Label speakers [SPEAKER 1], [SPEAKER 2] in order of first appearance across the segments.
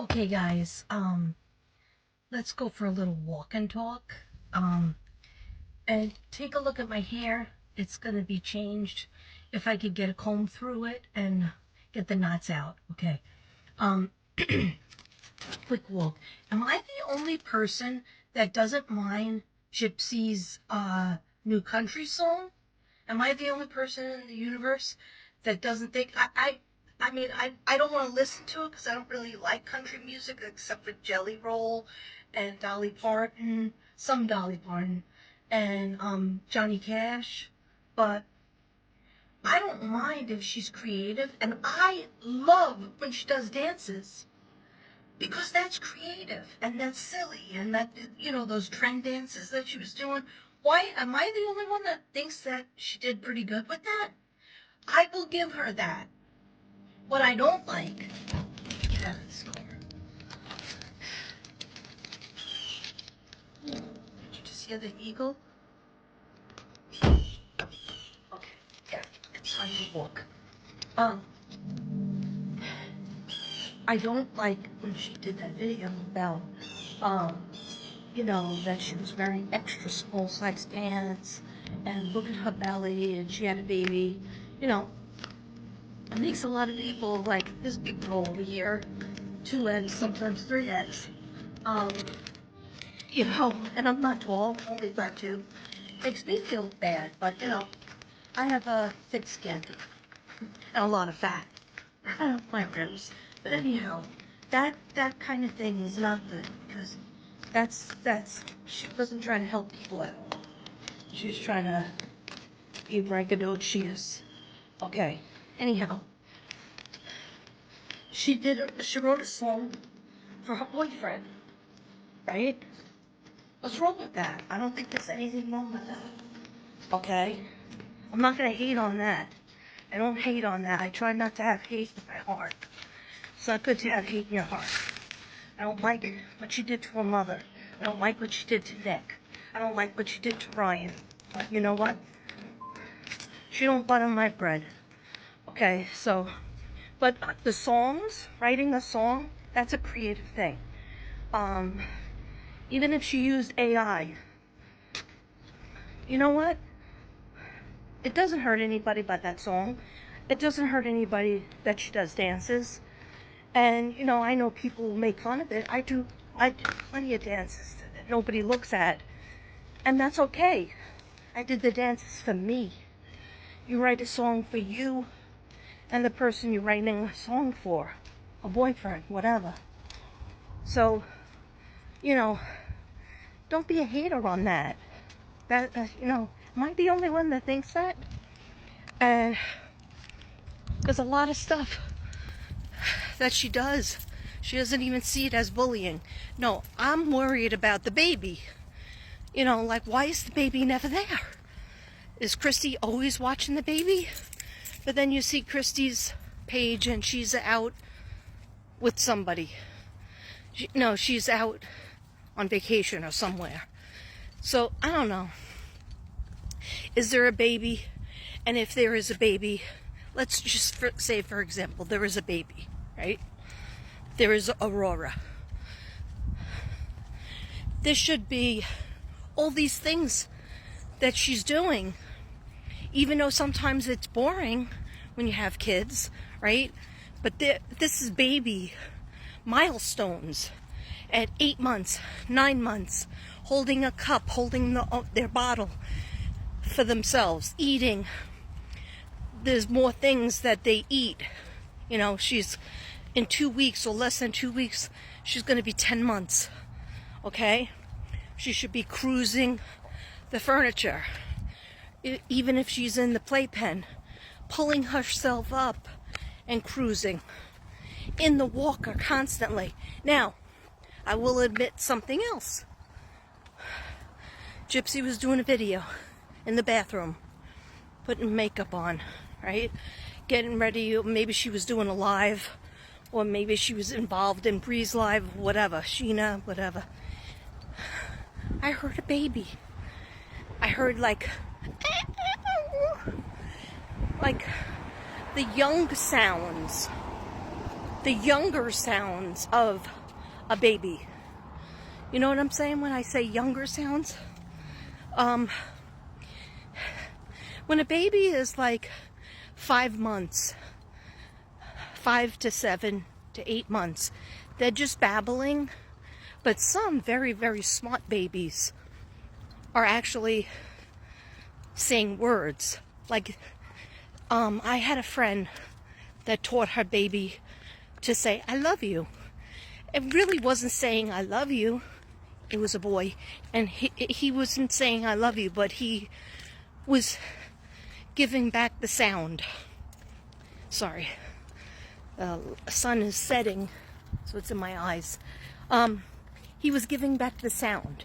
[SPEAKER 1] Okay, guys, let's go for a little walk and talk. Um, and take a look at my hair. It's gonna be changed if I could get a comb through it and get the knots out. Okay. Um, quick walk. Am I the only person that doesn't mind Gypsy's new country song? Am I the only person in the universe that doesn't think I don't want to listen to it because I don't really like country music except for Jelly Roll and Dolly Parton, some Dolly Parton, and Johnny Cash. But I don't mind if she's creative, and I love when she does dances because that's creative and that's silly and that those trend dances that she was doing. Why am I the only one that thinks that she did pretty good with that? I will give her that. What I don't like, get out of this car. Did you just hear the eagle? Okay, yeah, it's time to walk. I don't like when she did that video about, that she was wearing extra small size pants and look at her belly and she had a baby. You know, it makes a lot of people like this big girl over here, 2 eggs, sometimes 3 eggs. Um, and I'm not tall, only 5'2". Makes me feel bad, but I have a thick skin and a lot of fat. I don't like ribs. But anyhow, that kind of thing is not good because that's she wasn't trying to help people out. She was trying to be braggadocious. Okay. Anyhow, she wrote a song for her boyfriend, right? What's wrong with that? I don't think there's anything wrong with that. Okay? I'm not gonna hate on that. I don't hate on that. I try not to have hate in my heart. It's not good to have hate in your heart. I don't like what she did to her mother. I don't like what she did to Nick. I don't like what she did to Ryan. But you know what? She don't butter my bread. Okay, so, but the songs, writing a song, that's a creative thing. Even if she used AI, you know what? It doesn't hurt anybody by that song. It doesn't hurt anybody that she does dances. And, I know people make fun of it. I do plenty of dances that nobody looks at. And that's okay. I did the dances for me. You write a song for you and the person you're writing a song for. A boyfriend, whatever. So, don't be a hater on that. Am I the only one that thinks that? And there's a lot of stuff that she does. She doesn't even see it as bullying. No, I'm worried about the baby. Like, why is the baby never there? Is Christy always watching the baby? But then you see Christy's page and she's out with somebody. She's out on vacation or somewhere. So, I don't know. Is there a baby? And if there is a baby, let's just say, for example, there is a baby, right? There is Aurora. There should be all these things that she's doing, even though sometimes it's boring when you have kids, right? But this is baby milestones at 8 months, 9 months, holding a cup, holding their bottle for themselves, eating. There's more things that they eat. She's in 2 weeks or less than 2 weeks, she's going to be 10 months. Okay? She should be cruising the furniture. Even if she's in the playpen, pulling herself up and cruising. In the walker constantly. Now, I will admit something else. Gypsy was doing a video in the bathroom, putting makeup on, right? Getting ready. Maybe she was doing a live, or maybe she was involved in Bree's live, whatever. Sheena, whatever. I heard a baby. I heard like the young sounds. the younger sounds of a baby. You know what I'm saying when I say younger sounds? When a baby is like 5 months, 5 to 7 to 8 months, they're just babbling. But some very, very smart babies are actually saying words. Like, I had a friend that taught her baby to say, "I love you." It really wasn't saying, "I love you." It was a boy. And he wasn't saying, "I love you," but he was giving back the sound. Sorry. The sun is setting, so it's in my eyes. He was giving back the sound.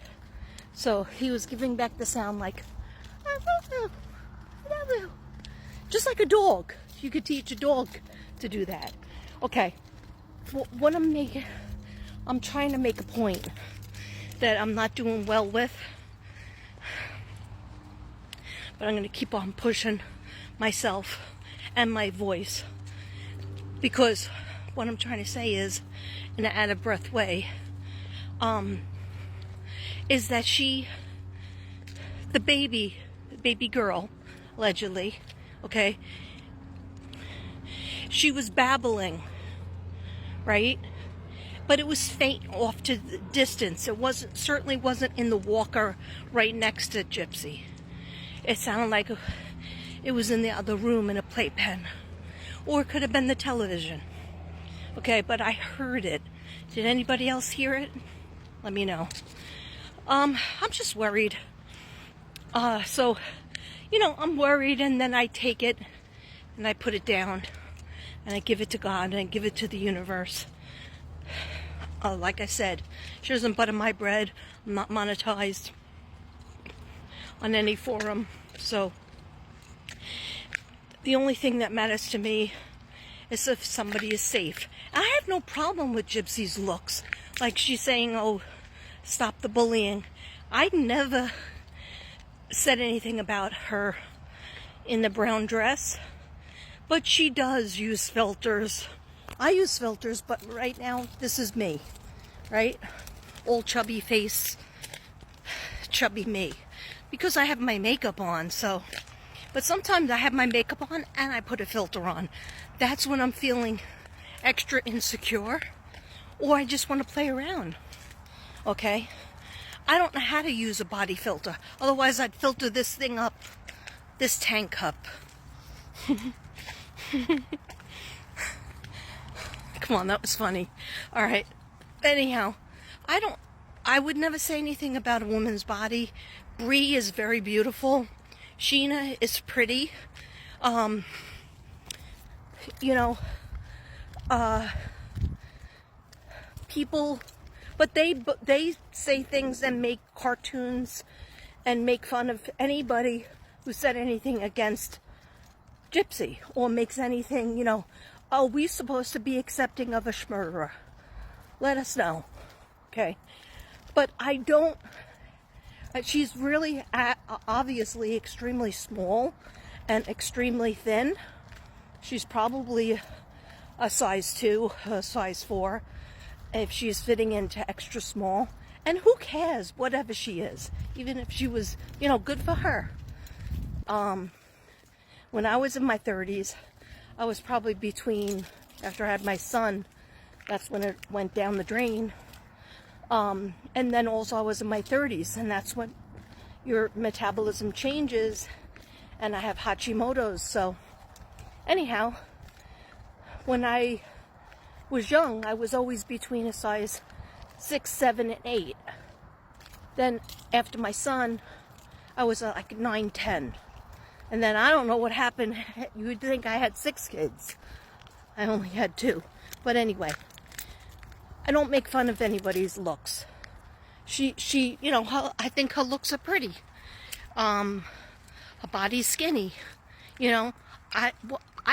[SPEAKER 1] So he was giving back the sound like, "I love you, I love you." Just like a dog. You could teach a dog to do that. Okay. What I'm trying to make a point that I'm not doing well with. But I'm going to keep on pushing myself and my voice. Because what I'm trying to say is, in an out-of-breath way, is that the baby girl, allegedly, okay, she was babbling, right? But it was faint off to the distance. It certainly wasn't in the walker right next to Gypsy. It sounded like it was in the other room in a playpen. Or it could have been the television. Okay, but I heard it. Did anybody else hear it? Let me know. I'm just worried. So, I'm worried, and then I take it and I put it down and I give it to God and I give it to the universe. Like I said, she doesn't butter my bread. I'm not monetized on any forum. So the only thing that matters to me is if somebody is safe. And I have no problem with Gypsy's looks. Like she's saying, "Oh, stop the bullying." I never said anything about her in the brown dress. But she does use filters. I use filters, but right now, this is me, right? Old chubby face, chubby me. Because I have my makeup on, so. But sometimes I have my makeup on and I put a filter on. That's when I'm feeling extra insecure, or I just want to play around, okay? I don't know how to use a body filter. Otherwise, I'd filter this thing up, this tank up. Come on, that was funny. All right. Anyhow, I would never say anything about a woman's body. Bree is very beautiful. Sheena is pretty. People, but they say things and make cartoons and make fun of anybody who said anything against Gypsy or makes anything, "Oh, we supposed to be accepting of a schmurderer." Let us know, okay? But I don't. She's really obviously extremely small and extremely thin. She's probably a size 2, a size 4, if she's fitting into extra small. And who cares, whatever she is, even if she was, good for her. When I was in my 30s, I was probably after I had my son, that's when it went down the drain. And then also I was in my 30s, and that's when your metabolism changes, and I have Hashimoto's. So anyhow, when I was young, I was always between a size 6, 7, and 8. Then after my son, I was like 9, 10. And then I don't know what happened. You would think I had 6 kids. I only had 2. But anyway, I don't make fun of anybody's looks. She, I think her looks are pretty. Her body's skinny. I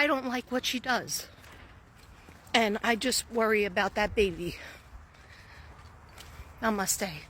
[SPEAKER 1] don't like what she does. And I just worry about that baby. Namaste.